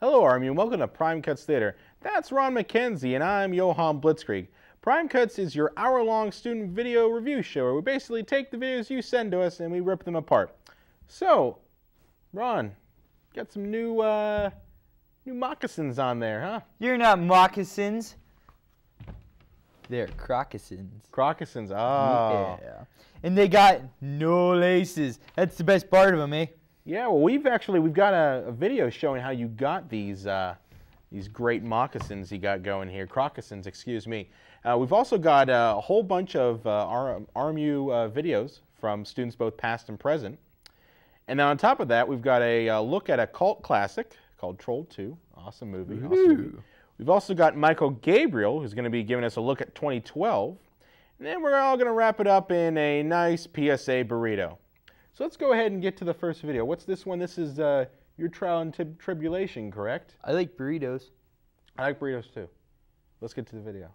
Hello, RMU, and welcome to Prime Cuts Theater. That's Ron McKenzie, and I'm Johan Blitzkrieg. Prime Cuts is your hour-long student video review show where we basically take the videos you send to us and we rip them apart. So, Ron, got some new moccasins on there, huh? You're not moccasins. They're croccasins. Croccasins, oh. Yeah. And they got no laces. That's the best part of them, eh? Yeah, well, we've got a video showing how you got these great moccasins you got going here, croccasins, excuse me. We've also got a whole bunch of RMU videos from students both past and present. And then on top of that, we've got a look at a cult classic called Troll 2. Awesome movie. Awesome movie. We've also got Michael Gabriel, who's going to be giving us a look at 2012. And then we're all going to wrap it up in a nice PSA burrito. So let's go ahead and get to the first video. What's this one? This is your trial and tribulation, correct? I like burritos. I like burritos too. Let's get to the video.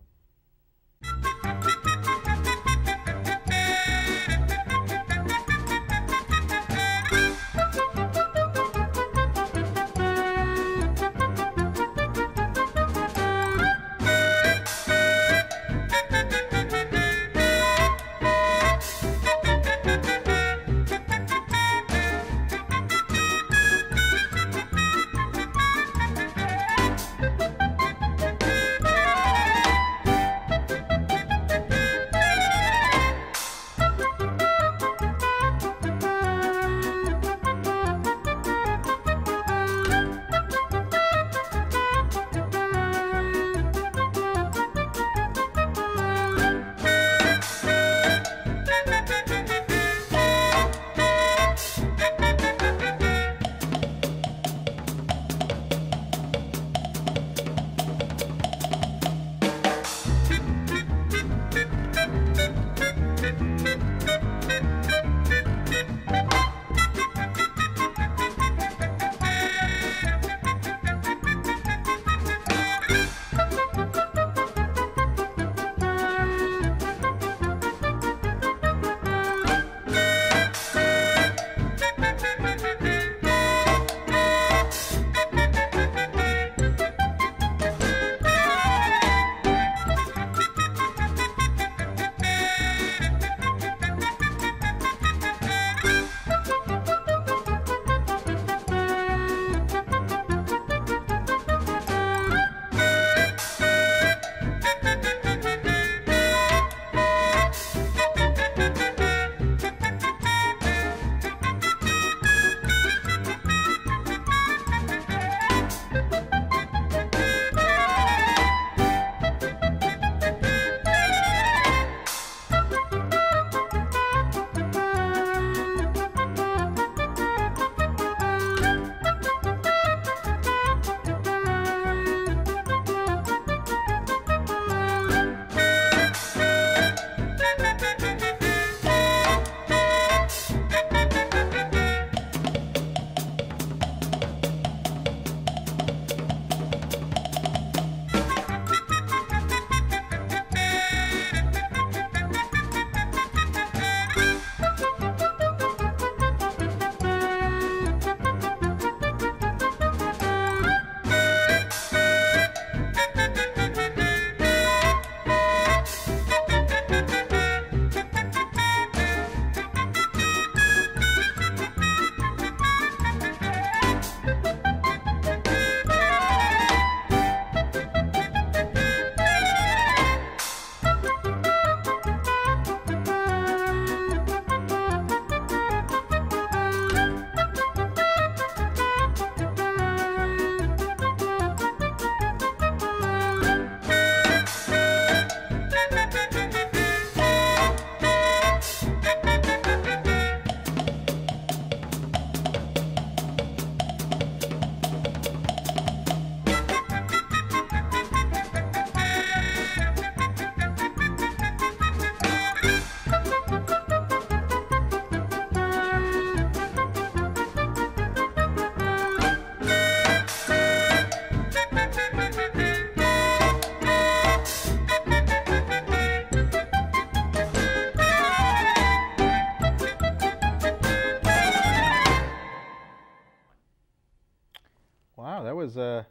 was a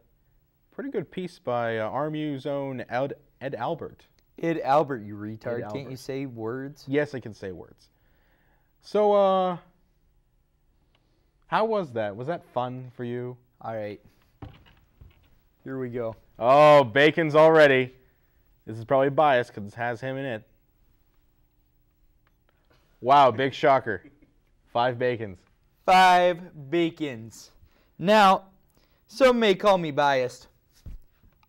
pretty good piece by RMU's own Ed Albert. Ed Albert, you retard. Ed Can't Albert. you say words? Yes, I can say words. So, how was that? Was that fun for you? All right. Here we go. Oh, bacon's already. This is probably biased because it has him in it. Wow, big shocker. 5 bacons. 5 bacons. Now, some may call me biased.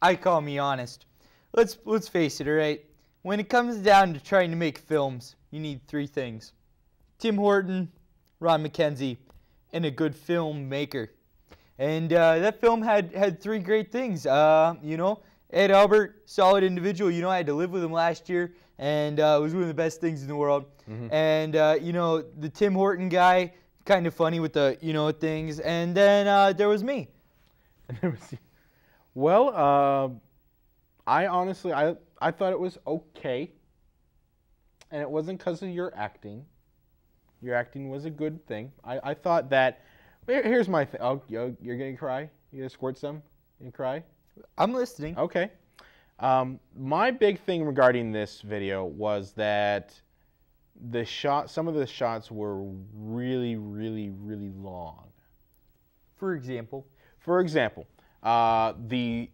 I call me honest. Let's face it, all right? When it comes down to trying to make films, you need 3 things. Tim Horton, Ron McKenzie, and a good filmmaker. And that film had 3 great things. You know, Ed Albert, solid individual. You know, I had to live with him last year, and it was one of the best things in the world. Mm-hmm. And, you know, the Tim Horton guy, kind of funny with the, you know, things. And then there was me. Well, I honestly, I thought it was okay. And it wasn't because of your acting. Your acting was a good thing. I thought that, here's my thing. Oh, you're going to cry? You going to squirt some? You going to cry? I'm listening. Okay. My big thing regarding this video was that some of the shots were really, really, really long. For example? For example, the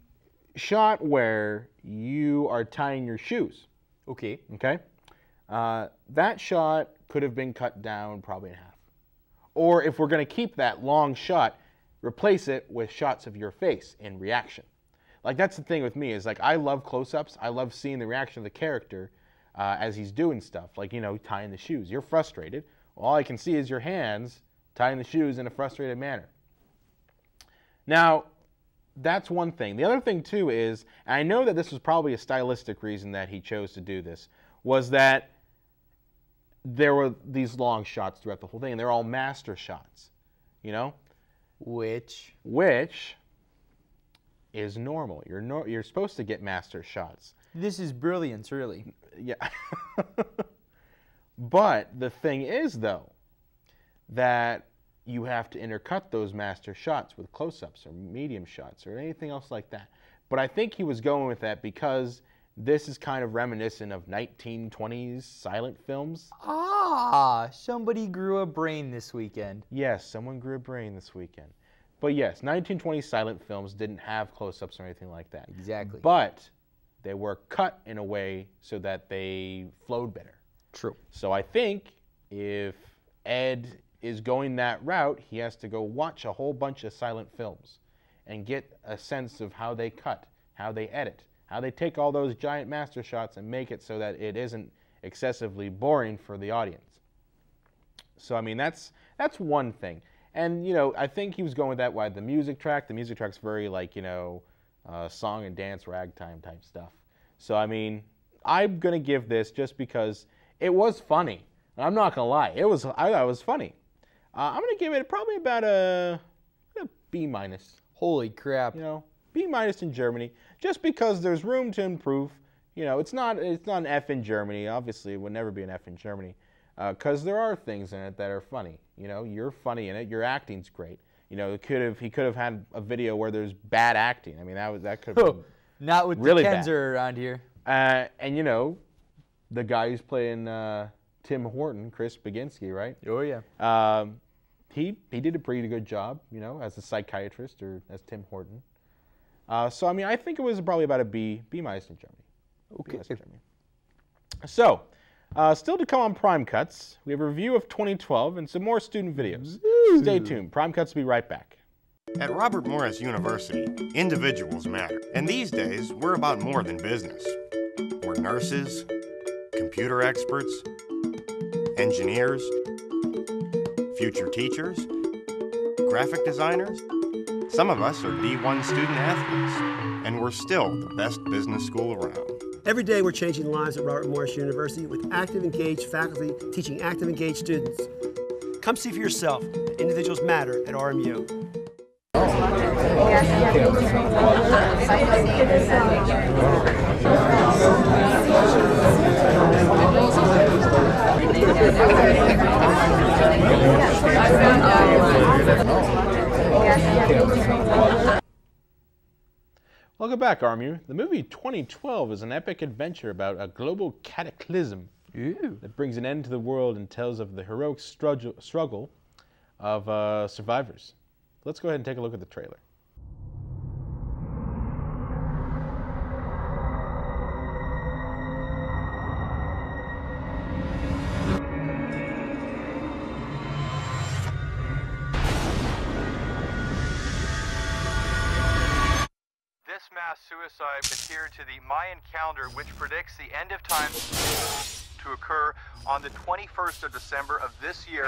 shot where you are tying your shoes. Okay. Okay? That shot could have been cut down probably in half. Or if we're going to keep that long shot, replace it with shots of your face in reaction. Like, that's the thing with me, is like, I love close-ups. I love seeing the reaction of the character as he's doing stuff. Like, you know, tying the shoes. You're frustrated. All I can see is your hands tying the shoes in a frustrated manner. Now, that's one thing. The other thing, too, is, and I know that this was probably a stylistic reason that he chose to do this, was that there were these long shots throughout the whole thing, and they're all master shots, you know? Which is normal. You're supposed to get master shots. This is brilliance, really. Yeah. But the thing is, though, that you have to intercut those master shots with close-ups or medium shots or anything else like that. But I think he was going with that because this is kind of reminiscent of 1920s silent films. Ah, somebody grew a brain this weekend. Yes, someone grew a brain this weekend. But yes, 1920s silent films didn't have close-ups or anything like that. Exactly. But they were cut in a way so that they flowed better. True. So I think if Ed is going that route, he has to go watch a whole bunch of silent films and get a sense of how they cut, how they edit, how they take all those giant master shots and make it so that it isn't excessively boring for the audience. So, I mean, that's one thing. And, you know, I think he was going with that by the music track's very, like, you know, song and dance ragtime type stuff. So, I mean, I'm going to give this just because it was funny. I'm not going to lie. I thought it was funny. I'm going to give it probably about a B-. Holy crap. You know, B- in Germany, just because there's room to improve. You know, it's not an F in Germany. Obviously, it would never be an F in Germany, because there are things in it that are funny. You know, you're funny in it. Your acting's great. You know, he could have had a video where there's bad acting. I mean, that could have been not with really the Kenzer around here. And you know, the guy who's playing Tim Horton, Chris Baginski, right? Oh yeah. He did a pretty good job, you know, as a psychiatrist or as Tim Horton. So I mean, I think it was probably about a B- in Germany. Okay. B- in Germany. So, still to come on Prime Cuts, we have a review of 2012 and some more student videos. Ooh. Stay tuned. Prime Cuts will be right back. At Robert Morris University, individuals matter. And these days, we're about more than business. We're nurses, computer experts, engineers, future teachers, graphic designers. Some of us are D1 student athletes, and we're still the best business school around. Every day we're changing lives at Robert Morris University with active, engaged faculty teaching active, engaged students. Come see for yourself that individuals matter at RMU. welcome back, RMU. The movie 2012 is an epic adventure about a global cataclysm that brings an end to the world and tells of the heroic struggle of survivors. Let's go ahead and take a look at the trailer. This mass suicide adhered to the Mayan calendar, which predicts the end of time to occur on the 21st of December of this year.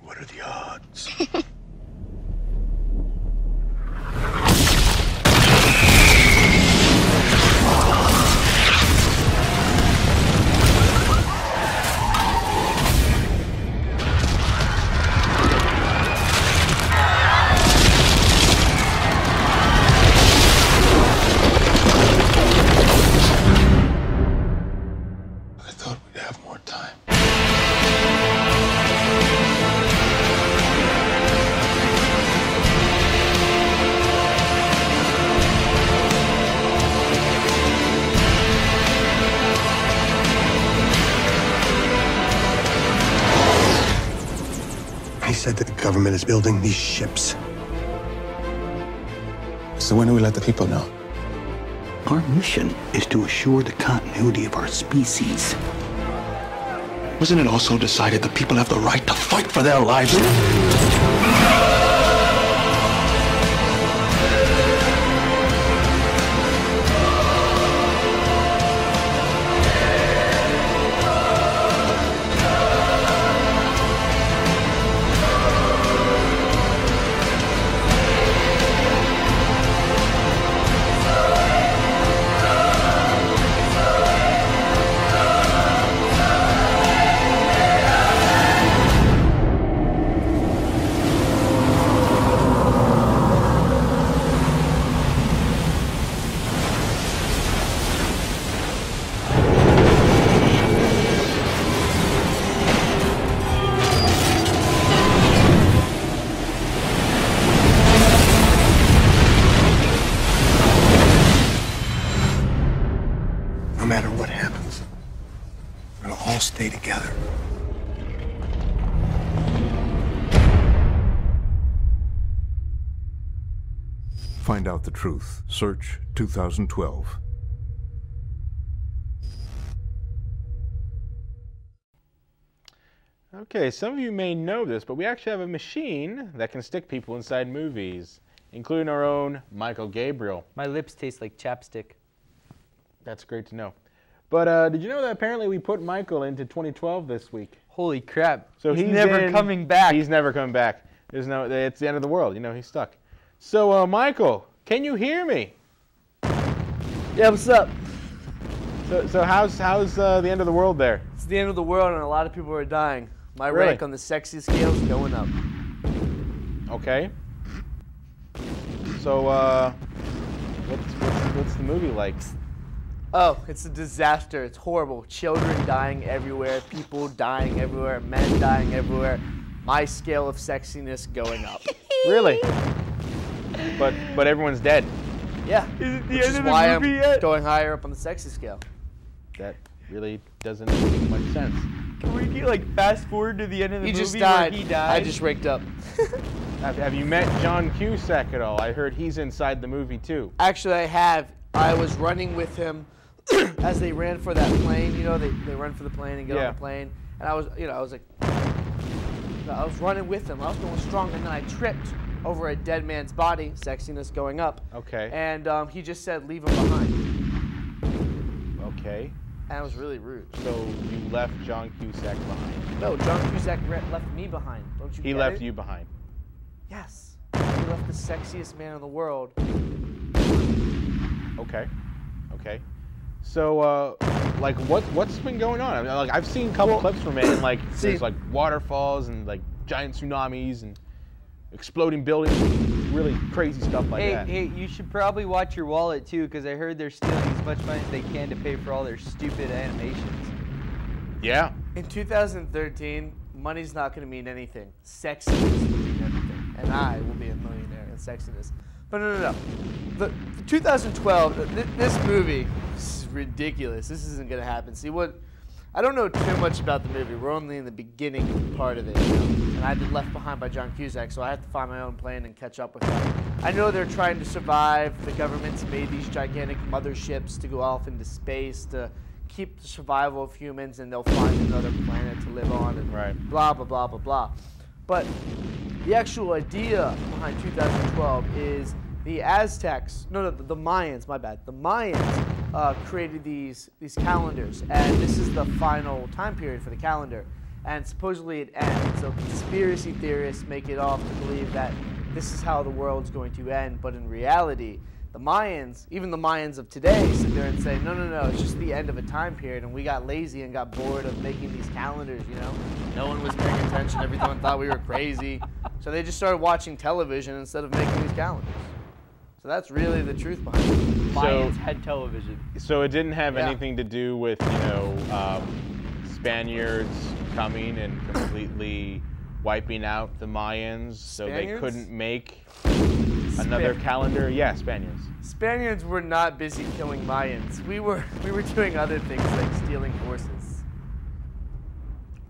What are the odds? I thought we'd have more time. He said that the government is building these ships. So when do we let the people know? Our mission is to assure the continuity of our species. Wasn't it also decided that people have the right to fight for their lives? No matter what happens, we'll all stay together. Find out the truth. Search 2012. Okay, some of you may know this, but we actually have a machine that can stick people inside movies, including our own Michael Gabriel. My lips taste like chapstick. That's great to know. But did you know that apparently we put Michael into 2012 this week? Holy crap. So he's never coming back. He's never coming back. There's no, it's the end of the world. You know, he's stuck. So, Michael, can you hear me? Yeah, what's up? So how's the end of the world there? It's the end of the world and a lot of people are dying. My Really? rank on the sexy scale is going up. Okay. So, what's the movie like? Oh, it's a disaster. It's horrible. Children dying everywhere, people dying everywhere, men dying everywhere. My scale of sexiness going up. Really? But everyone's dead. Yeah. Is it the Which end is of the why movie I'm yet? going higher up on the sexy scale. That really doesn't make much sense. Can we get like fast forward to the end of the He movie just died. where he died? I just ranked up. Have you met John Cusack at all? I heard he's inside the movie too. Actually, I have. I was running with him as they ran for that plane. You know, they run for the plane and get Yeah. on the plane. And I was running with him. I was going strong, and then I tripped over a dead man's body, sexiness going up. Okay. And he just said, leave him behind. Okay. And it was really rude. So you left John Cusack behind. No, John Cusack left me behind. Don't you He get left it? you behind. Yes. He left the sexiest man in the world. Okay. Okay. So, like, what's been going on? I mean, like, I've seen a couple clips from it, and like, there's like waterfalls and like giant tsunamis and exploding buildings, really crazy stuff like that. Hey, you should probably watch your wallet too, because I heard they're stealing as much money as they can to pay for all their stupid animations. Yeah. In 2013, money's not going to mean anything. Sexiness will mean everything. And I will be a millionaire in sexiness. But no. The 2012, this movie, this is ridiculous. This isn't going to happen. See, I don't know too much about the movie. We're only in the beginning part of it, you know? And I've been left behind by John Cusack, so I have to find my own plane and catch up with him. I know they're trying to survive. The government's made these gigantic motherships to go off into space to keep the survival of humans, and they'll find another planet to live on, and blah, blah, blah, blah, blah. But the actual idea behind 2012 is the Aztecs, the Mayans, my bad. The Mayans created these calendars, and this is the final time period for the calendar. And supposedly it ends. So conspiracy theorists make it off to believe that this is how the world's going to end, but in reality, the Mayans, even the Mayans of today, sit there and say, no, it's just the end of a time period, and we got lazy and got bored of making these calendars, you know? No one was paying attention, everyone thought we were crazy. So they just started watching television instead of making these calendars. So that's really the truth behind it. Mayans had television. So it didn't have anything to do with, Spaniards coming and completely wiping out the Mayans, so they couldn't make another calendar? Yeah, Spaniards. Spaniards were not busy killing Mayans. We were doing other things like stealing horses.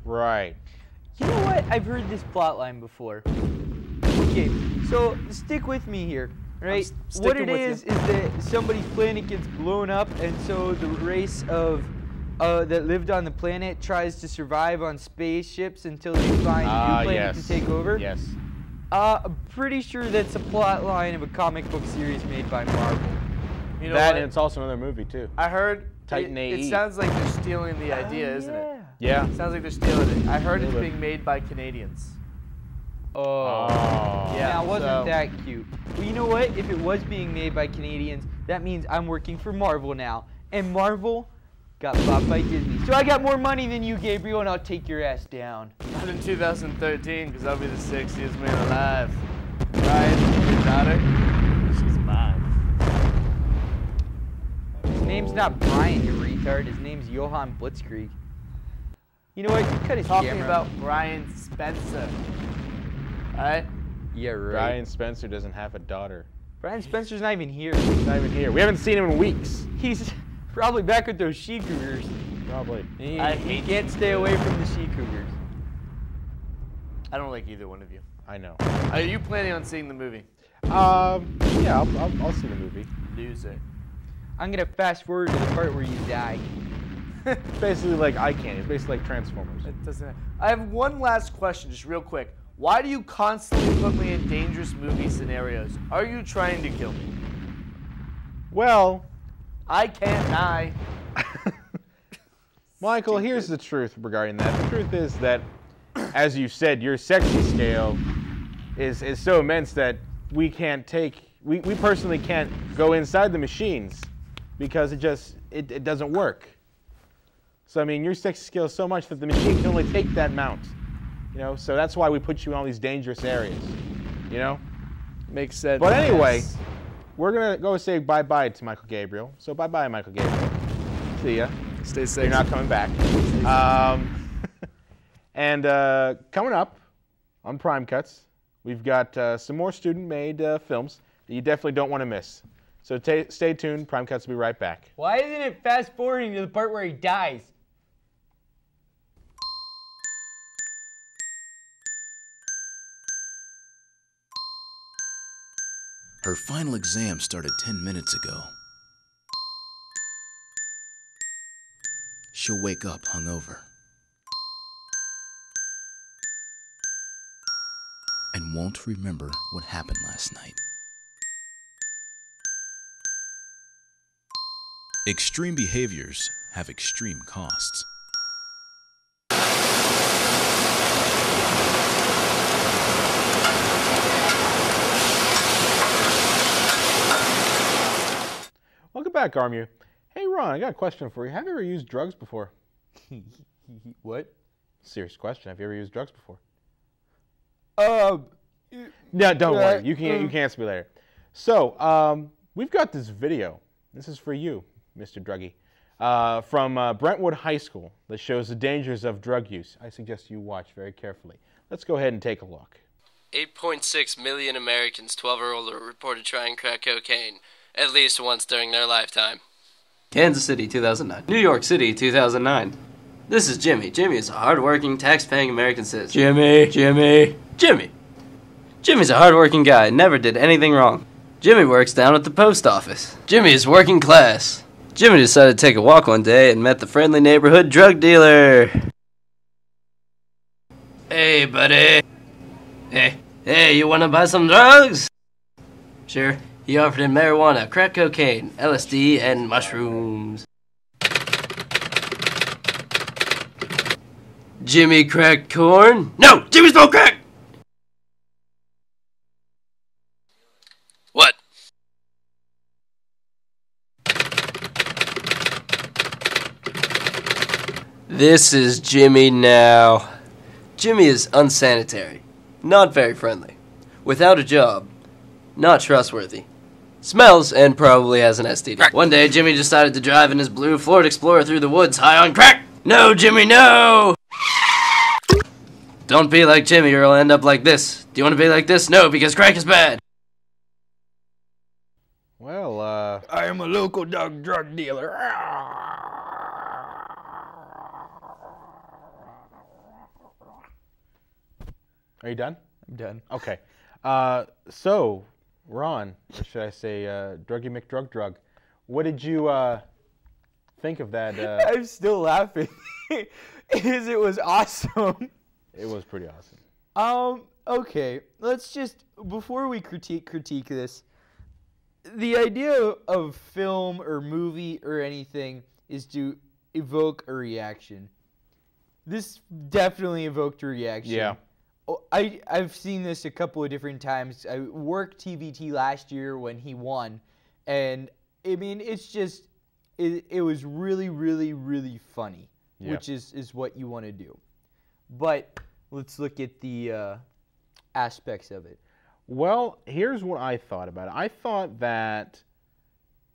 Right. You know what? I've heard this plot line before. Okay, so stick with me here, right? What it is that somebody's planet gets blown up, and so the race of that lived on the planet tries to survive on spaceships until they find a new planet to take over. Yes. I'm pretty sure that's a plot line of a comic book series made by Marvel. You know that, what? and it's also another movie too. I heard Titan AE. It sounds like they're stealing the idea, isn't it? Yeah. It sounds like they're stealing it. I heard it's being made by Canadians. Oh. Yeah. Now, wasn't that cute? Well, you know what? If it was being made by Canadians, that means I'm working for Marvel now. And Marvel got bought by Disney. So I got more money than you, Gabriel, and I'll take your ass down. Not in 2013, because I'll be the sexiest man alive. Right? Your daughter? She's mine. His name's not Brian, you retard. His name's Johann Blitzkrieg. You know what? Cut his Talking camera. about Brian Spencer. Alright? Yeah, right. Brian Spencer doesn't have a daughter. Brian Spencer's not even here. He's not even here. We haven't seen him in weeks. He's probably back with those she-cougars. Probably. He can't stay away from the she-cougars. I don't like either one of you. I know. Are you planning on seeing the movie? Yeah, I'll see the movie. Loser. I'm gonna fast forward to the part where you die. It's basically like eye candy. It's basically like Transformers. It doesn't. I have one last question, just real quick. Why do you constantly put me in dangerous movie scenarios? Are you trying to kill me? Well, I can't die. Michael, here's the truth regarding that. The truth is that, as you said, your sexy scale is so immense that we can't take, we personally can't go inside the machines because it doesn't work. So I mean, your sexy scale is so much that the machine can only take that amount. You know, so that's why we put you in all these dangerous areas. You know? Makes sense. But anyway, we're gonna go say bye-bye to Michael Gabriel. So bye-bye, Michael Gabriel. See ya. Stay safe. You're not coming back. And coming up on Prime Cuts, we've got some more student-made films that you definitely don't want to miss. So stay tuned. Prime Cuts will be right back. Why isn't it fast-forwarding to the part where he dies? Her final exam started 10 minutes ago. She'll wake up hungover and won't remember what happened last night. Extreme behaviors have extreme costs. Welcome back, RMU. Hey, Ron, I got a question for you. Have you ever used drugs before? What? Serious question. Have you ever used drugs before? No, don't worry. You can answer me later. So, we've got this video. This is for you, Mr. Druggy. from Brentwood High School that shows the dangers of drug use. I suggest you watch very carefully. Let's go ahead and take a look. 8.6 million Americans 12 or older reported trying crack cocaine at least once during their lifetime. Kansas City, 2009. New York City, 2009. This is Jimmy. Jimmy is a hard-working, tax-paying American citizen. Jimmy. Jimmy's a hard-working guy, never did anything wrong. Jimmy works down at the post office. Jimmy is working class. Jimmy decided to take a walk one day and met the friendly neighborhood drug dealer. Hey, buddy. Hey, you wanna buy some drugs? Sure. He offered him marijuana, crack cocaine, LSD, and mushrooms. Jimmy cracked corn? No! Jimmy smoked crack! What? This is Jimmy now. Jimmy is unsanitary, not very friendly, without a job, not trustworthy, smells, and probably has an STD. Crack. One day, Jimmy decided to drive in his blue Ford Explorer through the woods high on crack. No, Jimmy, no! Don't be like Jimmy or you'll end up like this. Do you want to be like this? No, because crack is bad. Well, I am a local drug dealer. are you done? I'm done. Okay. So, Ron, or should I say Druggy McDrug, what did you think of that? I'm still laughing because it was awesome. It was pretty awesome. Okay, let's just, before we critique this, the idea of film or movie or anything is to evoke a reaction. This definitely evoked a reaction. Yeah. I've seen this a couple of different times. I worked TVT last year when he won, and I mean, it's just, it was really, really, really funny, Yeah. which is what you want to do. But let's look at the aspects of it. Well, here's what I thought about it. I thought that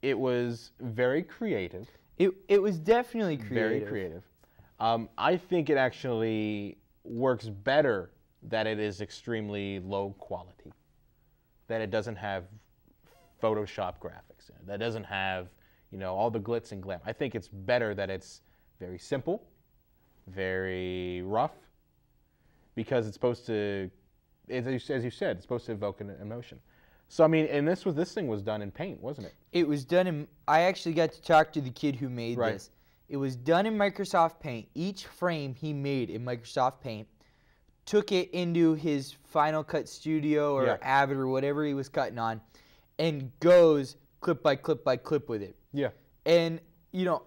it was very creative. It was definitely creative. Very creative. I think it actually works better that it is extremely low quality, that it doesn't have Photoshop graphics in it, that doesn't have, you know, all the glitz and glam. I think it's better that it's very simple, very rough, because it's supposed to, as you said, it's supposed to evoke an emotion. So I mean, and this thing was done in Paint, wasn't it? It was done in, I actually got to talk to the kid who made Right. this. It was done in Microsoft Paint. Each frame he made in Microsoft Paint, took it into his Final Cut Studio or Yeah. Avid or whatever he was cutting on, and goes clip by clip by clip with it. Yeah. And, you know,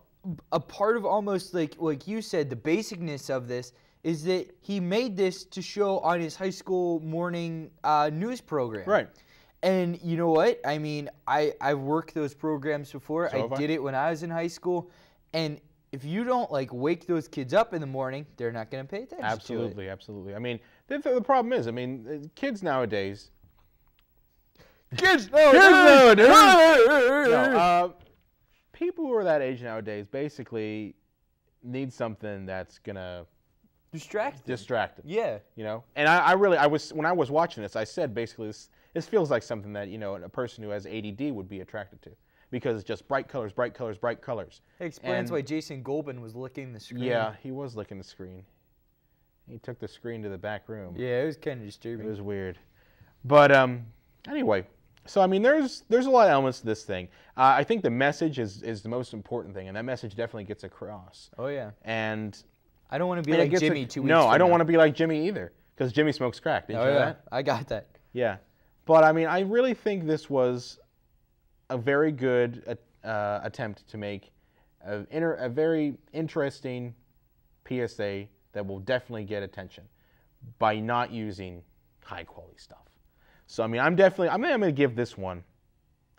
a part of almost like you said, the basicness of this is that he made this to show on his high school morning news program. Right. And you know what? I mean, I've worked those programs before. So have I I. did it when I was in high school. And if you don't, like, wake those kids up in the morning, they're not going to pay attention to it. Absolutely, absolutely. I mean, the problem is, I mean, kids nowadays. Kids nowadays. No, people who are that age nowadays basically need something that's gonna distract them. Yeah. You know, and I was when I was watching this, I said basically this feels like something that, you know, a person who has ADD would be attracted to, because it's just bright colors, bright colors, bright colors. It explains And- why Jason Goldman was licking the screen. Yeah, he was licking the screen. He took the screen to the back room. Yeah, it was kind of disturbing. It was weird. But anyway, so I mean, there's a lot of elements to this thing. I think the message is the most important thing, and that message definitely gets across. Oh, yeah. And I don't want to be and it like gets Jimmy 2 weeks No, from I don't now. want to be like Jimmy either, because Jimmy smokes crack. Didn't Oh, you know yeah. that? I got that. Yeah. But I mean, I really think this was a very good attempt to make a very interesting PSA that will definitely get attention by not using high quality stuff. So I mean, I'm going to give this one.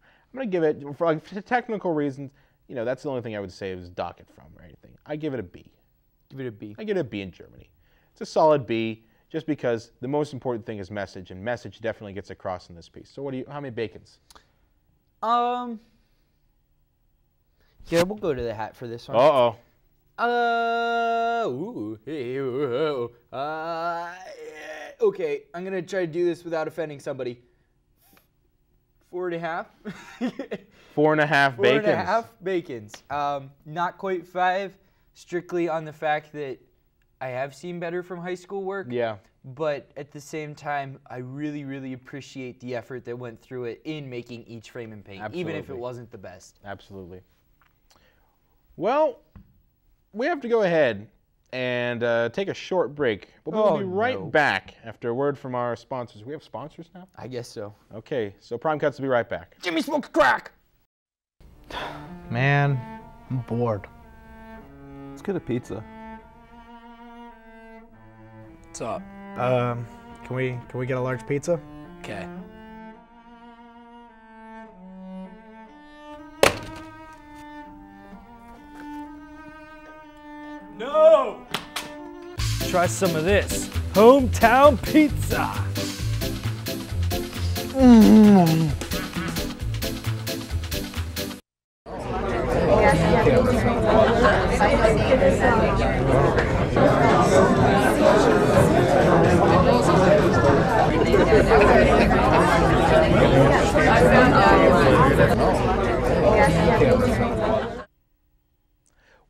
I'm going to give it, for technical reasons, you know, that's the only thing I would say is dock it from or anything. I give it a B. Give it a B. I give it a B in Germany. It's a solid B, just because the most important thing is message, and message definitely gets across in this piece. So how many bacons? Yeah, we'll go to the hat for this one. Uh-oh. Okay, I'm gonna try to do this without offending somebody. 4.5. 4.5 bacons. 4.5 bacons. Not quite 5, strictly on the fact that I have seen better from high school work. Yeah. But at the same time, I really, really appreciate the effort that went through it in making each frame and paint, Absolutely. even if it wasn't the best. Absolutely. Well, we have to go ahead and take a short break. But we'll be right back after a word from our sponsors. We have sponsors now? I guess so. Okay, so Prime Cuts will be right back. Jimmy smokes crack! Man, I'm bored. Let's get a pizza. What's up? Can we get a large pizza? Okay. No! Try some of this. Hometown pizza.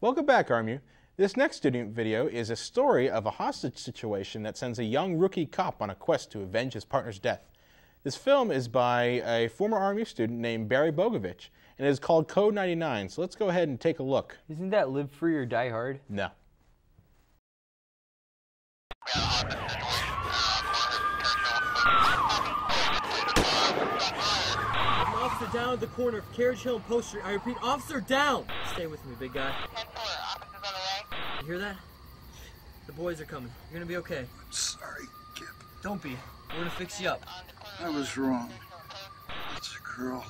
Welcome back, RMU. This next student video is a story of a hostage situation that sends a young rookie cop on a quest to avenge his partner's death. This film is by a former RMU student named Barry Bogovich, and it is called Code 99, so let's go ahead and take a look. Isn't that Live Free or Die Hard? No. Officer down at the corner of Carriage Hill and Post Street. I repeat, officer down! Stay with me, big guy. You hear that? The boys are coming. You're gonna be okay. I'm sorry, Kip. Don't be. We're gonna fix you up. I was wrong. It's a girl.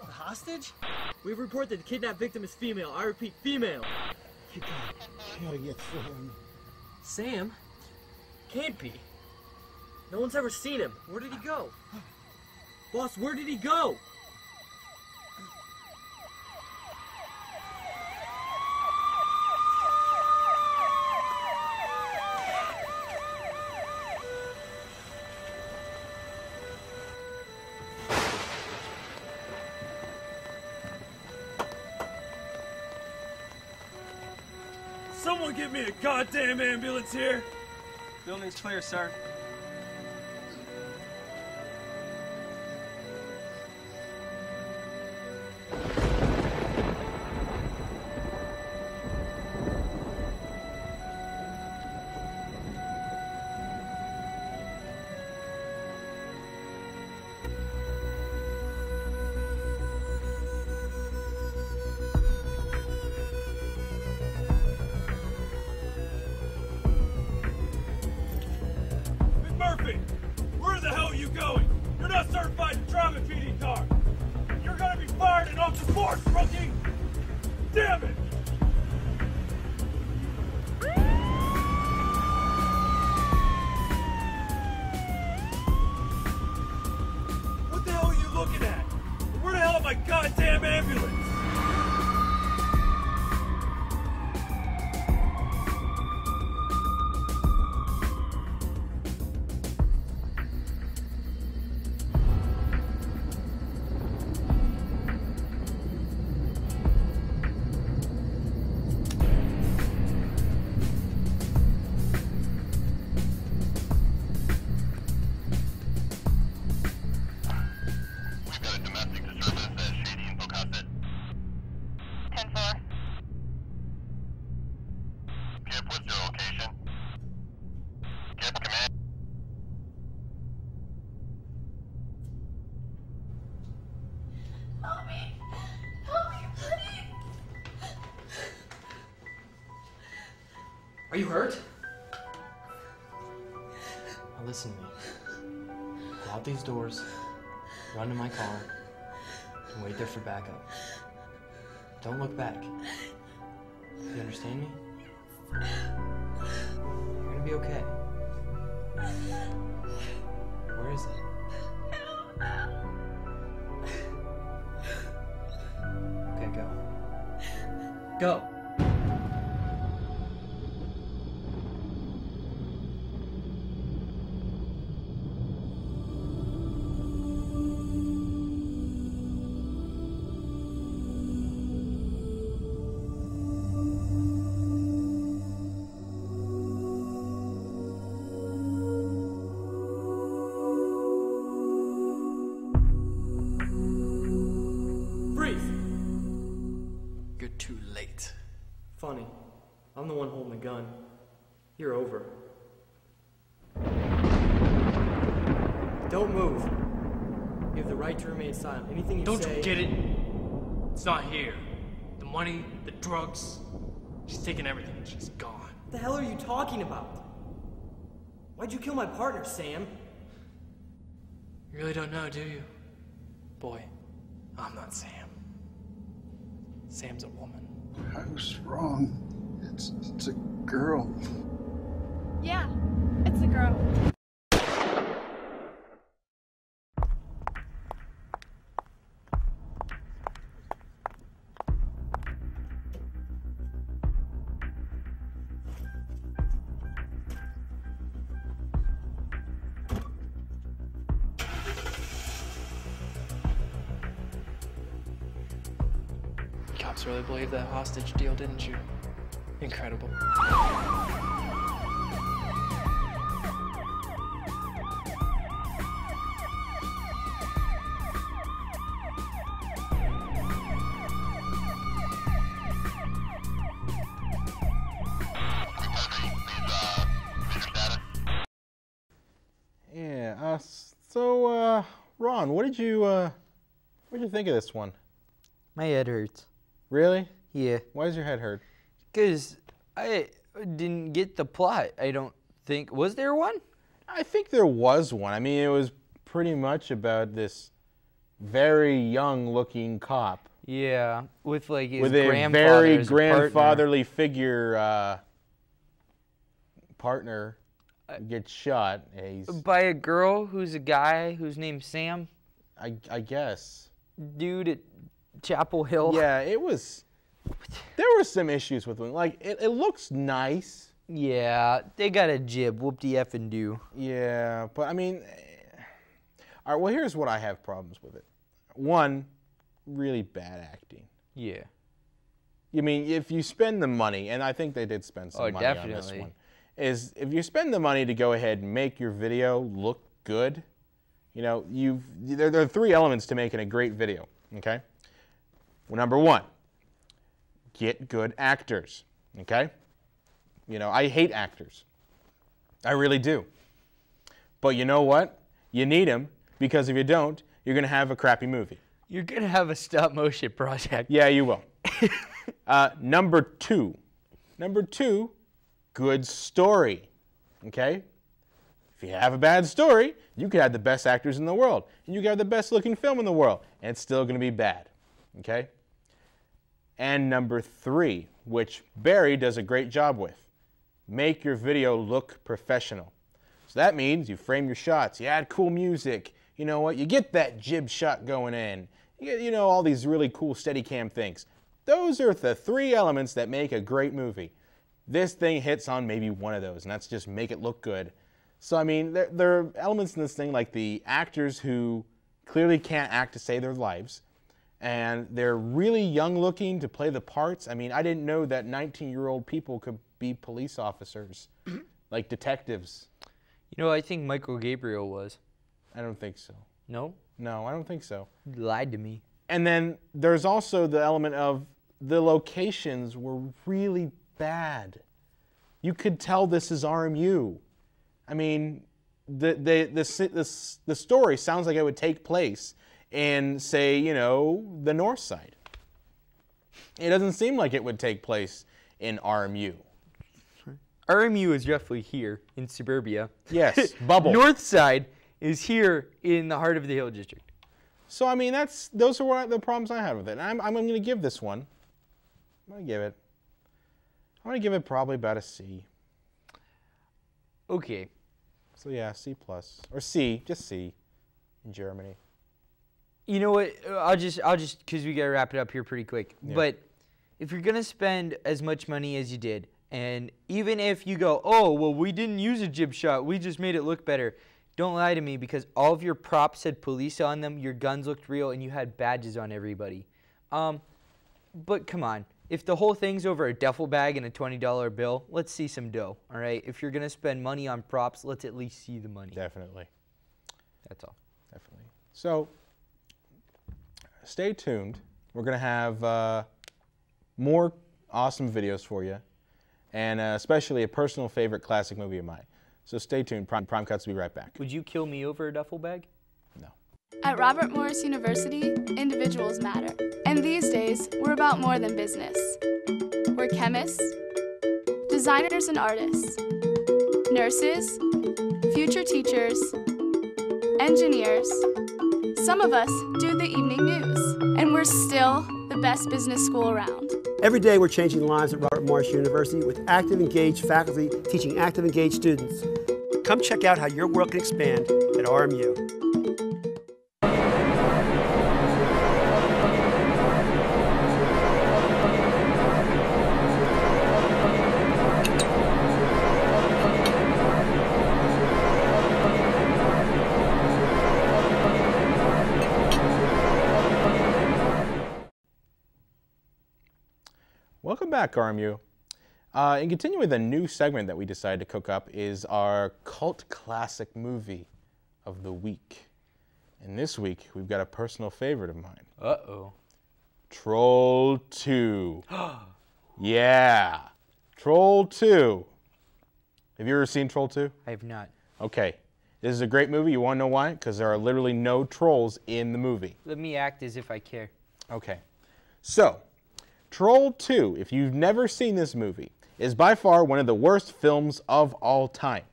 The hostage? We've reported the kidnapped victim is female. I repeat, female. Gotta get Sam. Sam? Can't be. No one's ever seen him. Where did he go? Boss, where did he go? Someone get me a goddamn ambulance here. Building's clear, sir. Murphy, where the hell are you going? You're not certified to drive a PD car. You're gonna be fired and off the force, rookie! Damn it! What the hell are you looking at? Where the hell is my goddamn ambulance? Are you hurt? Now listen to me. Go out these doors, run to my car, and wait there for backup. Don't look back. You understand me? You're gonna be okay. Where is it? Okay, go. Go. You're too late. Funny. I'm the one holding the gun. You're over. Don't move. You have the right to remain silent. Anything you say... Don't you get it? It's not here. The money, the drugs. She's taken everything and she's gone. What the hell are you talking about? Why'd you kill my partner, Sam? You really don't know, do you? Boy, I'm not Sam. Sam's a woman. I was wrong. It's a girl. Yeah, it's a girl. Cops really believed that hostage deal, didn't you? Incredible. Yeah. So, Ron, what did you think of this one? My head hurts. Really? Yeah. Why does your head hurt? Because I didn't get the plot, I don't think. Was there one? I think there was one. I mean, it was pretty much about this very young-looking cop. Yeah, with like his with a grandfather very as a grandfatherly figure partner gets shot. He's, by a girl who's a guy whose name's Sam. I guess. Dude at Chapel Hill. Yeah, it was. There were some issues with it. Like, it looks nice. Yeah, they got a jib. Whoop-de-effing do. Yeah, but I mean, all right, well, here's what I have problems with it. One, really bad acting. Yeah. I mean, if you spend the money, and I think they did spend some money on this one, is if you spend the money to go ahead and make your video look good, you know, there are three elements to making a great video, okay? Well, number one, get good actors, okay? You know, I hate actors. I really do. But you know what? You need them, because if you don't, you're going to have a crappy movie. You're going to have a stop-motion project. Yeah, you will. Number two, good story, okay? If you have a bad story, you could have the best actors in the world, and you could have the best-looking film in the world, and it's still going to be bad, okay? And number three, which Barry does a great job with, make your video look professional. So that means you frame your shots, you add cool music, you know what, you get that jib shot going in, you know, all these really cool Steadicam things. Those are the three elements that make a great movie. This thing hits on maybe one of those, and that's just make it look good. So, I mean, there are elements in this thing like the actors who clearly can't act to save their lives, and they're really young looking to play the parts. I mean, I didn't know that 19-year-old people could be police officers, like detectives. You know, I think Michael Gabriel was. I don't think so. No? No, I don't think so. You lied to me. And then there's also the element of the locations were really bad. You could tell this is RMU. I mean, the story sounds like it would take place in, say, you know, the north side. It doesn't seem like it would take place in RMU. RMU is roughly here in suburbia. Yes, bubble. North side is here in the heart of the Hill District. So, I mean, those are the problems I have with it. And I'm going to give this one, I'm going to give it probably about a C. Okay. So, yeah, C+. Or C, just C in Germany. You know what? I'll just because we got to wrap it up here pretty quick. Yeah. But if you're going to spend as much money as you did, and even if you go, oh, well, we didn't use a jib shot, we just made it look better, don't lie to me, because all of your props had police on them, your guns looked real, and you had badges on everybody. But come on. If the whole thing's over a duffel bag and a $20 bill, let's see some dough, all right? If you're going to spend money on props, let's at least see the money. Definitely. That's all. Definitely. So, stay tuned. We're going to have more awesome videos for you, and especially a personal favorite classic movie of mine. So stay tuned. Prime Cuts will be right back. Would you kill me over a duffel bag? No. At Robert Morris University, individuals matter. And these days, we're about more than business. We're chemists, designers and artists, nurses, future teachers, engineers. Some of us do the evening news, and we're still the best business school around. Every day we're changing lives at Robert Morris University with active, engaged faculty teaching active, engaged students. Come check out how your world can expand at RMU. Welcome back, RMU. And continuing with a new segment that we decided to cook up is our cult classic movie of the week. And this week, we've got a personal favorite of mine. Uh-oh. Troll 2. Yeah. Troll 2. Have you ever seen Troll 2? I have not. Okay. This is a great movie. You want to know why? Because there are literally no trolls in the movie. Let me act as if I care. Okay. So, Troll 2, if you've never seen this movie, is by far one of the worst films of all time.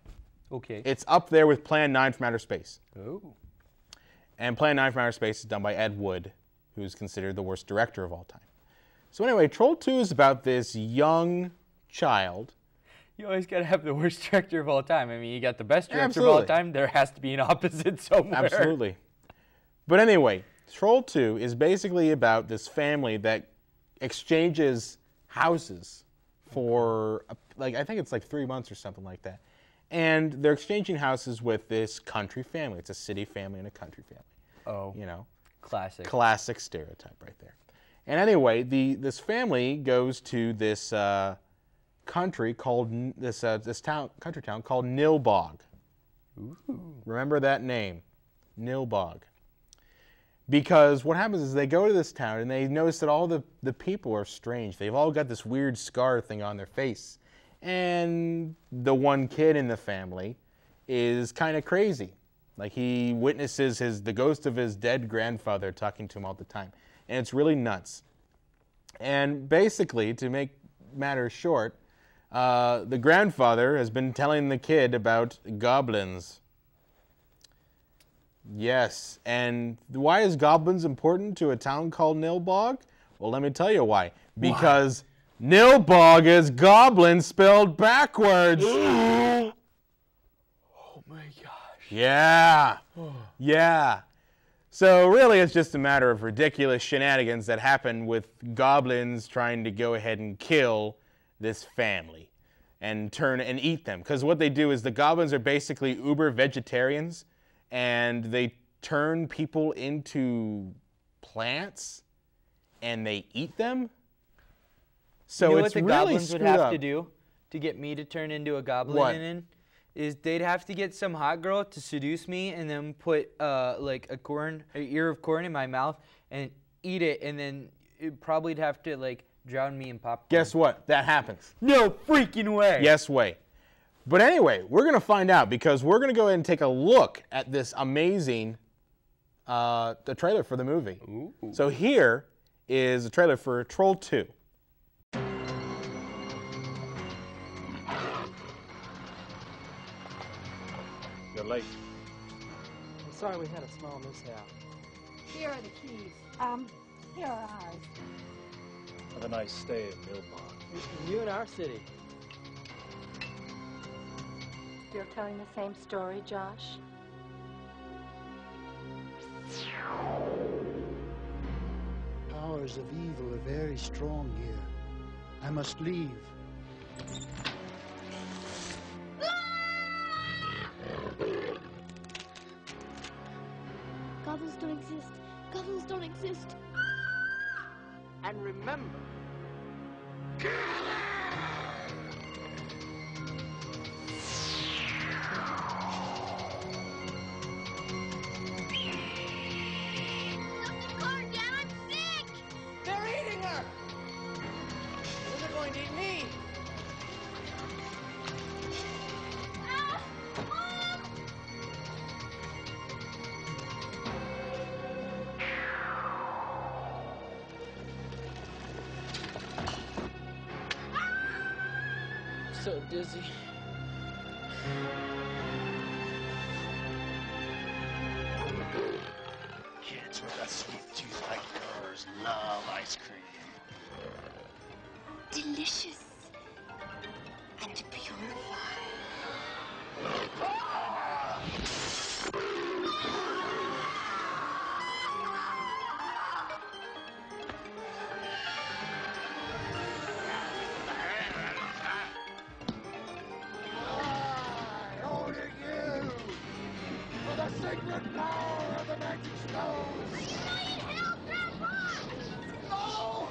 Okay. It's up there with Plan 9 from Outer Space. Oh. And Plan 9 from Outer Space is done by Ed Wood, who's considered the worst director of all time. So anyway, Troll 2 is about this young child. You always got to have the worst director of all time. I mean, you got the best director of all time. There has to be an opposite somewhere. Absolutely. But anyway, Troll 2 is basically about this family that exchanges houses for, like, I think it's like 3 months or something like that. And they're exchanging houses with this country family. It's a city family and a country family. Oh. You know? Classic. Classic stereotype right there. And anyway, this family goes to this country called, country town called Nilbog. Ooh. Remember that name, Nilbog. Because what happens is they go to this town and they notice that all the people are strange. They've all got this weird scar thing on their face. And the one kid in the family is kind of crazy. Like, he witnesses the ghost of his dead grandfather talking to him all the time. And it's really nuts. And basically, to make matters short, the grandfather has been telling the kid about goblins. Yes, and why is goblins important to a town called Nilbog? Well, let me tell you why. Because Nilbog is goblin spelled backwards. Oh my gosh. Yeah. Yeah. So really it's just a matter of ridiculous shenanigans that happen with goblins trying to go ahead and kill this family and eat them. Because what they do is the goblins are basically uber vegetarians, and they turn people into plants and they eat them. So you know it's what the really goblins would screwed have up. to do to get me to turn into a goblin? What? Is they'd have to get some hot girl to seduce me and then put like an ear of corn in my mouth and eat it, and then probably have to like drown me in popcorn. Guess what? That happens. No freaking way. Yes way. But anyway, we're going to find out, because we're going to go ahead and take a look at this amazing the trailer for the movie. Ooh. So here is a trailer for Troll 2. You're late. I'm sorry we had a small mishap. Here are the keys. Here are ours. Have a nice stay at Nilbog. You in our city. You're telling the same story, Josh? Powers of evil are very strong here. I must leave. Goblins don't exist. Goblins don't exist. And remember, They're eating her! they're going to eat me. So dizzy. Kids with a sweet tooth like yours love ice cream. Delicious. And to purify. Only you! For the sacred power of the magic stones! No!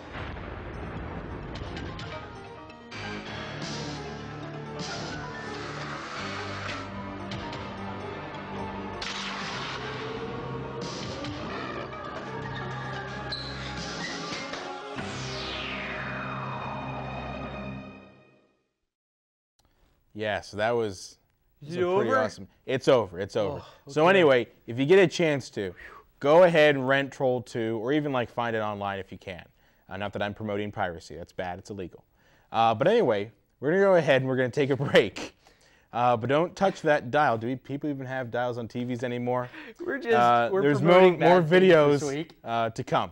Yeah, so that was Is a it pretty over? awesome. It's over. It's over. Oh, So okay. anyway, if you get a chance to, go ahead and rent Troll 2, or even like find it online if you can. Not that I'm promoting piracy. That's bad. It's illegal. But anyway, we're gonna go ahead and we're gonna take a break. But don't touch that dial. Do people even have dials on TVs anymore? We're just we're there's promoting more bad things videos this week. to come.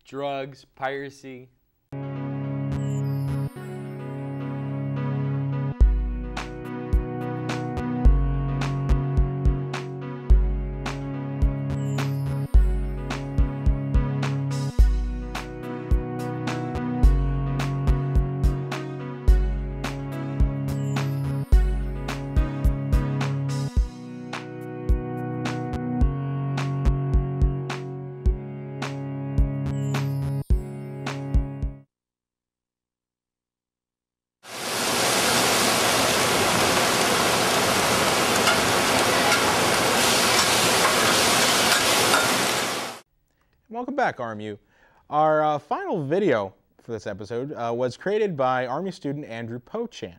Drugs, piracy. Welcome back, RMU. Our final video for this episode was created by Army student Andrew Pochan.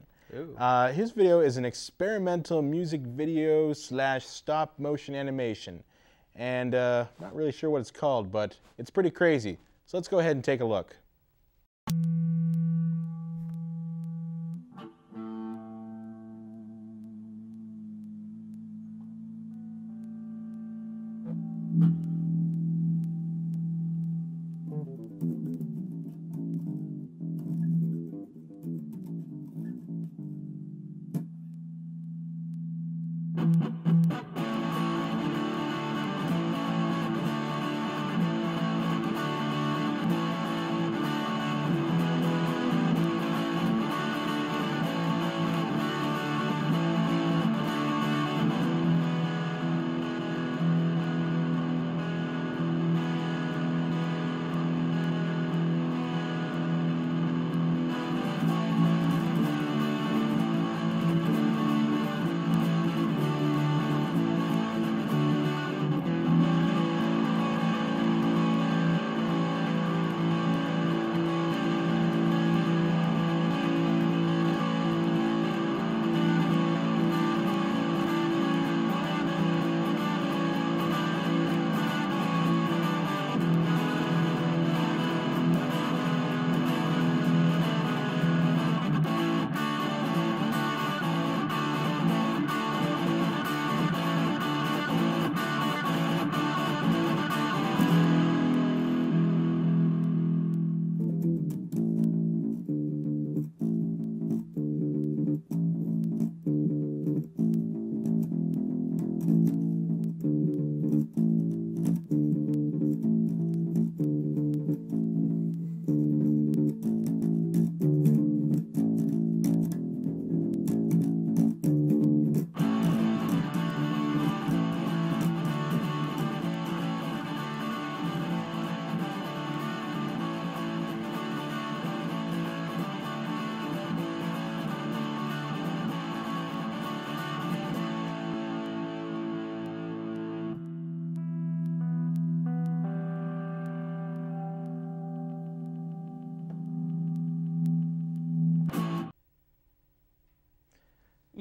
His video is an experimental music video / stop motion animation. And not really sure what it's called, but it's pretty crazy. So let's go ahead and take a look.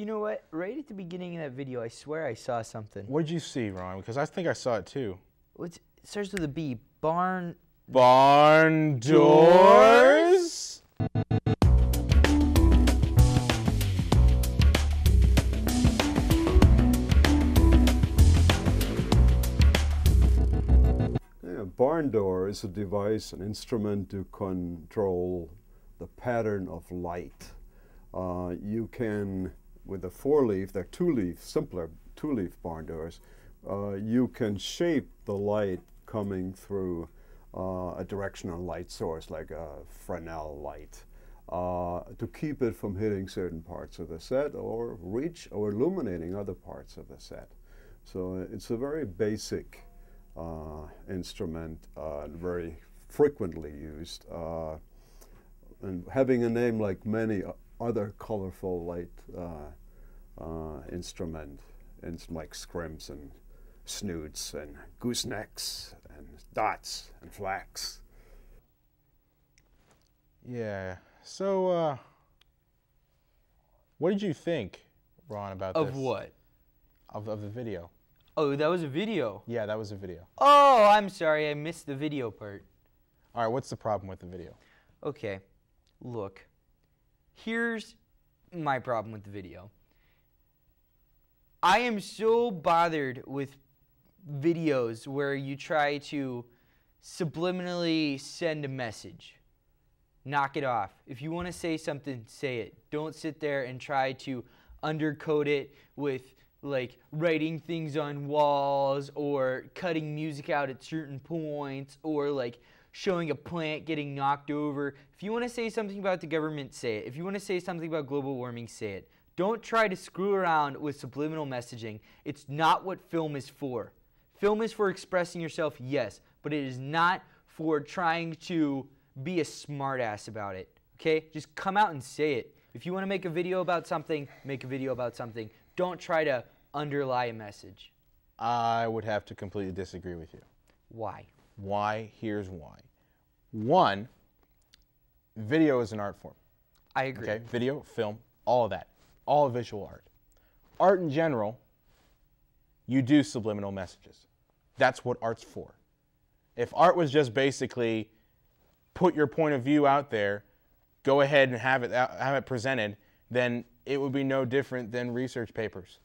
You know what? Right at the beginning of that video, I swear I saw something. What did you see, Ron? Because I think I saw it too. It starts with a B. Barn doors? Yeah, barn door is a device, an instrument to control the pattern of light. You can, with a 4-leaf, they're 2-leaf, simpler 2-leaf barn doors, you can shape the light coming through a directional light source like a Fresnel light to keep it from hitting certain parts of the set or reach or illuminating other parts of the set. So it's a very basic instrument, very frequently used. And having a name like many other colorful light instruments like scrimps and snoots and goosenecks and dots and flax. Yeah. So, what did you think, Ron, about this? Of what? Of the video. Oh, that was a video? Yeah, that was a video. Oh, I'm sorry. I missed the video part. All right, what's the problem with the video? Okay, look. Here's my problem with the video. I am so bothered with videos where you try to subliminally send a message. Knock it off. If you want to say something, say it. Don't sit there and try to undercode it with like writing things on walls or cutting music out at certain points or like showing a plant getting knocked over. If you want to say something about the government, say it. If you want to say something about global warming, say it. Don't try to screw around with subliminal messaging. It's not what film is for. Film is for expressing yourself, yes, but it is not for trying to be a smartass about it, okay? Just come out and say it. If you want to make a video about something, make a video about something. Don't try to underlie a message. I would have to completely disagree with you. Why? Why? Here's why. One, video is an art form. I agree. Okay? Video, film, all of that. All visual art. Art in general, you do subliminal messages. That's what art's for. If art was just basically put your point of view out there, go ahead and have it presented, then it would be no different than research papers.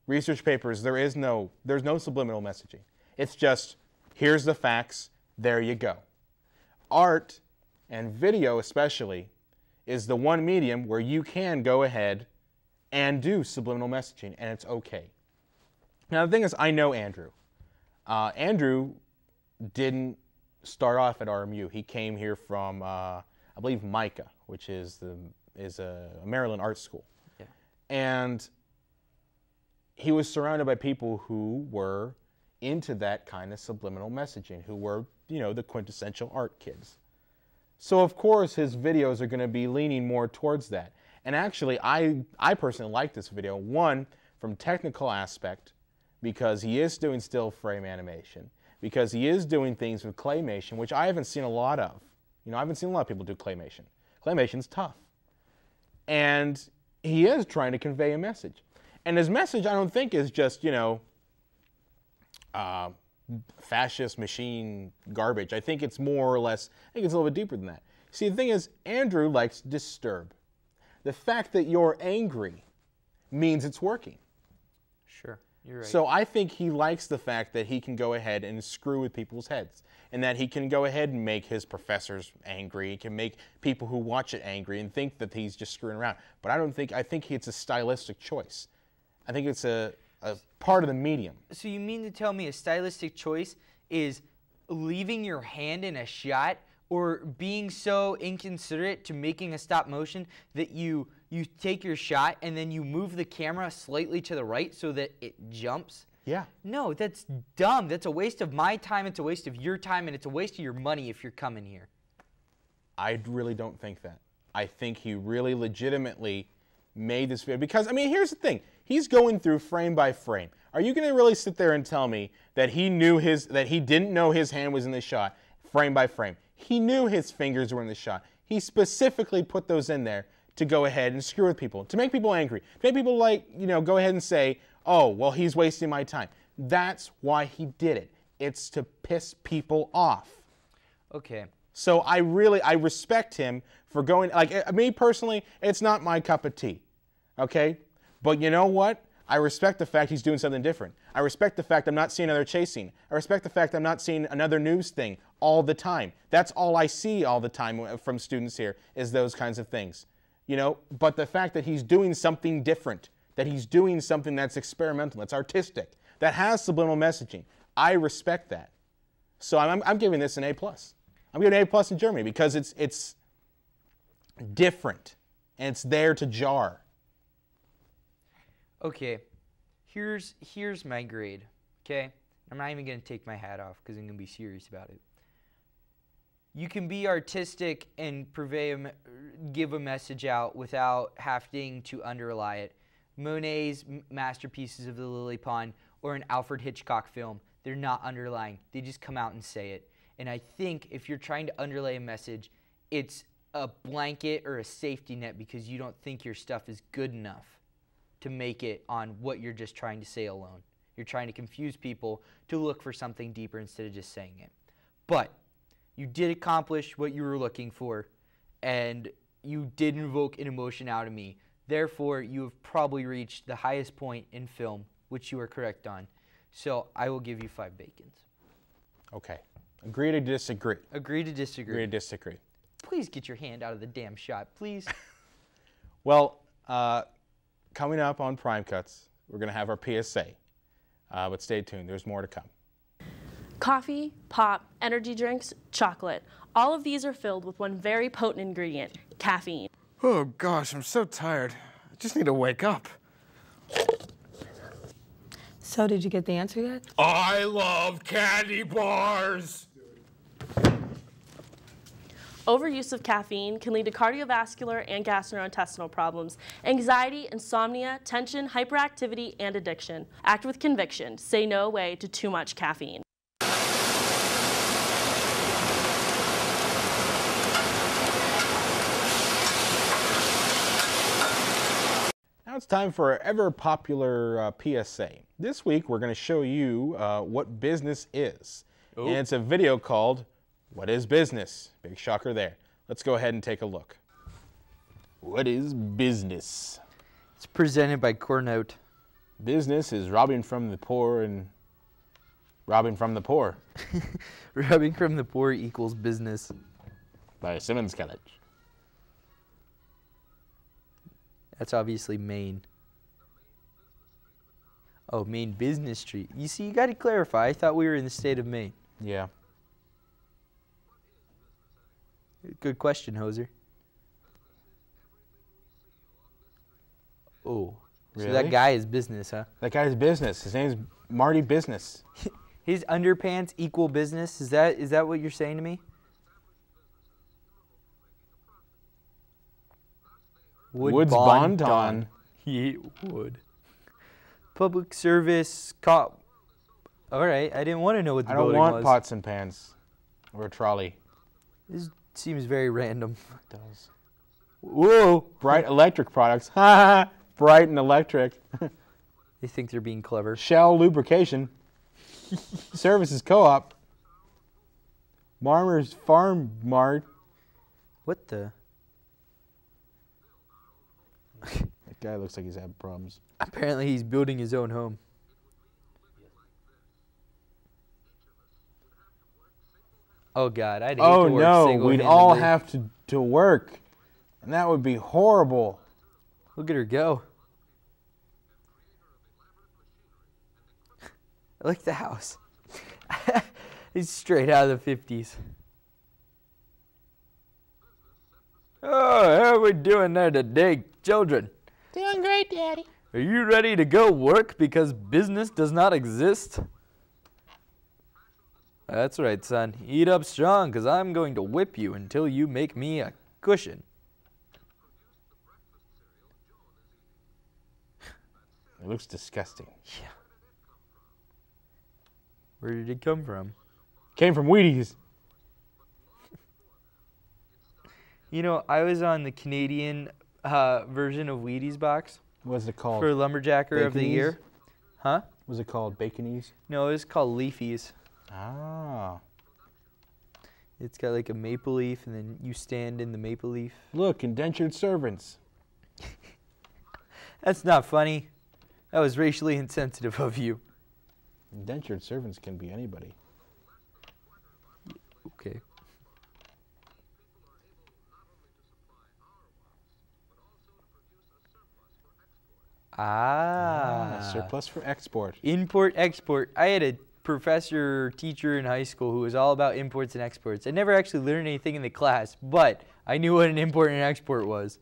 Research papers, there's no subliminal messaging. It's just, here's the facts, there you go. Art, and video especially, is the one medium where you can go ahead and do subliminal messaging, and it's okay. Now, the thing is, I know Andrew. Andrew didn't start off at RMU. He came here from, I believe, MICA, which is a Maryland art school. Yeah. And he was surrounded by people who were into that kind of subliminal messaging, who were, the quintessential art kids. So, of course, his videos are going to be leaning more towards that. And actually, I personally like this video, one, from technical aspect, because he is doing still frame animation, because he is doing things with claymation, which I haven't seen a lot of. I haven't seen a lot of people do claymation. Claymation's tough. And he is trying to convey a message. And his message, I don't think, is just, fascist machine garbage. I think it's more or less, I think it's a little bit deeper than that. See, the thing is, Andrew likes to disturb. The fact that you're angry means it's working. Sure, you're right. So I think he likes the fact that he can go ahead and screw with people's heads, and that he can go ahead and make his professors angry. He can make people who watch it angry and think that he's just screwing around. But I think it's a stylistic choice. I think it's a part of the medium. So you mean to tell me a stylistic choice is leaving your hand in a shot or being so inconsiderate to making a stop motion that you take your shot and then you move the camera slightly to the right so that it jumps? Yeah. No, that's dumb. That's a waste of my time, it's a waste of your time, and it's a waste of your money if you're coming here. I really don't think that. I think he really legitimately made this video because, here's the thing. He's going through frame by frame. Are you going to really sit there and tell me that he didn't know his hand was in the shot frame by frame? He knew his fingers were in the shot. He specifically put those in there to go ahead and screw with people, to make people angry, to make people like, go ahead and say, oh, well, he's wasting my time. That's why he did it. It's to piss people off. Okay. So I respect him for going, like, me personally, it's not my cup of tea, okay? But you know what? I respect the fact he's doing something different. I respect the fact I'm not seeing another chase scene. I respect the fact I'm not seeing another news thing all the time. That's all I see all the time from students here is those kinds of things. But the fact that he's doing something different, that he's doing something that's experimental, that's artistic, that has subliminal messaging, I respect that. So I'm giving this an A+. I'm giving it an A+ in Germany because it's different and it's there to jar. Okay, here's my grade, okay? I'm not even going to take my hat off because I'm going to be serious about it. You can be artistic and give a message out without having to underlie it. Monet's masterpieces of the Lily Pond or an Alfred Hitchcock film, they're not underlying. They just come out and say it. And I think if you're trying to underlay a message, it's a blanket or a safety net because you don't think your stuff is good enough to make it on what you're just trying to say alone. You're trying to confuse people to look for something deeper instead of just saying it. But you did accomplish what you were looking for, and you did invoke an emotion out of me. Therefore, you have probably reached the highest point in film, which you are correct on. So I will give you 5 bacons. Okay. Agree to disagree. Agree to disagree. Agree to disagree. Please get your hand out of the damn shot, please. Well, coming up on Prime Cuts, we're going to have our PSA. But stay tuned. There's more to come. Coffee, pop, energy drinks, chocolate. All of these are filled with one very potent ingredient, caffeine. Oh gosh, I'm so tired. I just need to wake up. So did you get the answer yet? I love candy bars! Overuse of caffeine can lead to cardiovascular and gastrointestinal problems, anxiety, insomnia, tension, hyperactivity, and addiction. Act with conviction. Say no way to too much caffeine. Now it's time for our ever-popular PSA. This week we're going to show you what business is. Ooh. And it's a video called What is Business? Big shocker there. Let's go ahead and take a look. What is business? It's presented by Cornote. Business is robbing from the poor and robbing from the poor. Robbing from the poor equals business. By Simmons College. That's obviously Maine. Oh, Maine Business Street. You see, you got to clarify. I thought we were in the state of Maine. Yeah. Good question, Hoser. Oh. Really? So that guy is business, huh? That guy's business. His name's Marty Business. His underpants equal business? Is that what you're saying to me? Woods Bon-Ton. He would. Public service cop. All right, I didn't want to know what the building was. I don't want pots and pans or a trolley. This seems very random. It does. Whoa! Bright electric products. Ha ha! Bright and electric. They think they're being clever. Shell Lubrication. Services Co-op. Marmer's Farm Mart. What the? That guy looks like he's had problems. Apparently he's building his own home. Oh God, I'd hate to work single-handedly. We'd all have to work, and that would be horrible. Look at her go. I like the house. It's straight out of the 50s. Oh, how are we doing there today, children? Doing great, Daddy. Are you ready to go work because business does not exist? That's right, son. Eat up strong because I'm going to whip you until you make me a cushion. It looks disgusting. Yeah. Where did it come from? Came from Wheaties. You know, I was on the Canadian version of Wheaties box. What's it called? For Lumberjacker of the Year. Huh? Was it called Baconies? No, it's called Leafies. Ah. It's got like a maple leaf, and then you stand in the maple leaf. Look, indentured servants. That's not funny. That was racially insensitive of you. Indentured servants can be anybody. Okay. Surplus for export. Import, export. I had a professor or teacher in high school who was all about imports and exports. I never actually learned anything in the class, but I knew what an import and export was.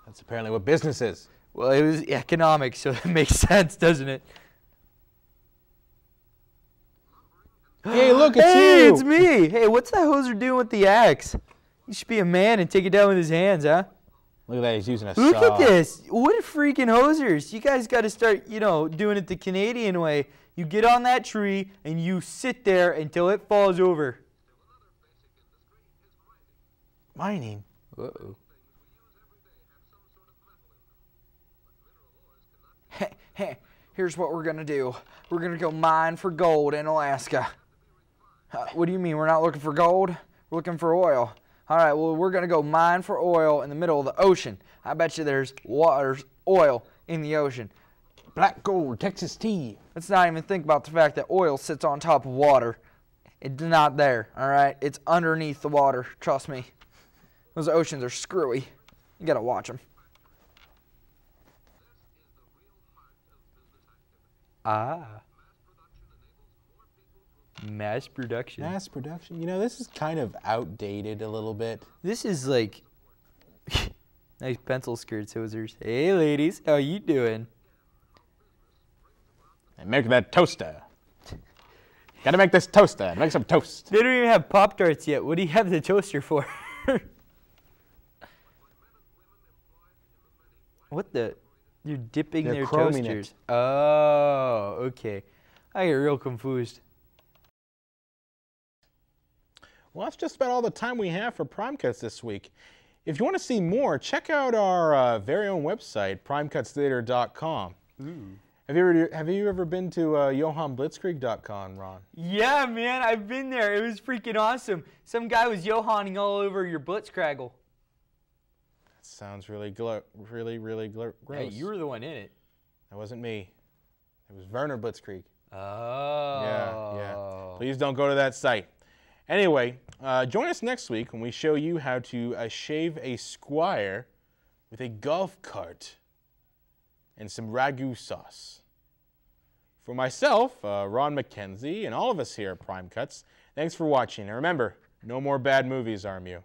That's apparently what business is. Well, it was economics, so it makes sense, doesn't it? Hey, look, it's hey, you! It's me! Hey, what's that hoser doing with the axe? He should be a man and take it down with his hands, huh? Look at that, he's using a saw. Look at this! What freaking hosers! You guys got to start, you know, doing it the Canadian way. You get on that tree and you sit there until it falls over. Mining? Uh-oh. Here's what we're going to do. We're going to go mine for gold in Alaska. What do you mean? We're not looking for gold? We're looking for oil. All right, well, we're going to go mine for oil in the middle of the ocean. I bet you there's oil in the ocean. Black gold, Texas tea. Let's not even think about the fact that oil sits on top of water. It's not there, all right? It's underneath the water, trust me. Those oceans are screwy. You got to watch them. Mass production. Mass production. You know, this is kind of outdated a little bit. This is like nice pencil skirts, hosers. Hey, ladies, how you doing? And make that toaster. Gotta make this toaster. Make some toast. They don't even have Pop-Tarts yet. What do you have the toaster for? What the? You're dipping They're their chroming toasters. it. Oh, okay. I get real confused. Well, that's just about all the time we have for Prime Cuts this week. If you want to see more, check out our very own website, primecutstheater.com. Have you ever been to johanblitzkrieg.com, Ron? Yeah, man, I've been there. It was freaking awesome. Some guy was Johanning all over your Blitzkragel. That sounds really gross. Hey, you were the one in it. That wasn't me. It was Werner Blitzkrieg. Oh. Yeah. Please don't go to that site. Anyway, join us next week when we show you how to shave a squire with a golf cart and some ragu sauce. For myself, Ron McKenzie, and all of us here at Prime Cuts, thanks for watching. And remember, no more bad movies, RMU.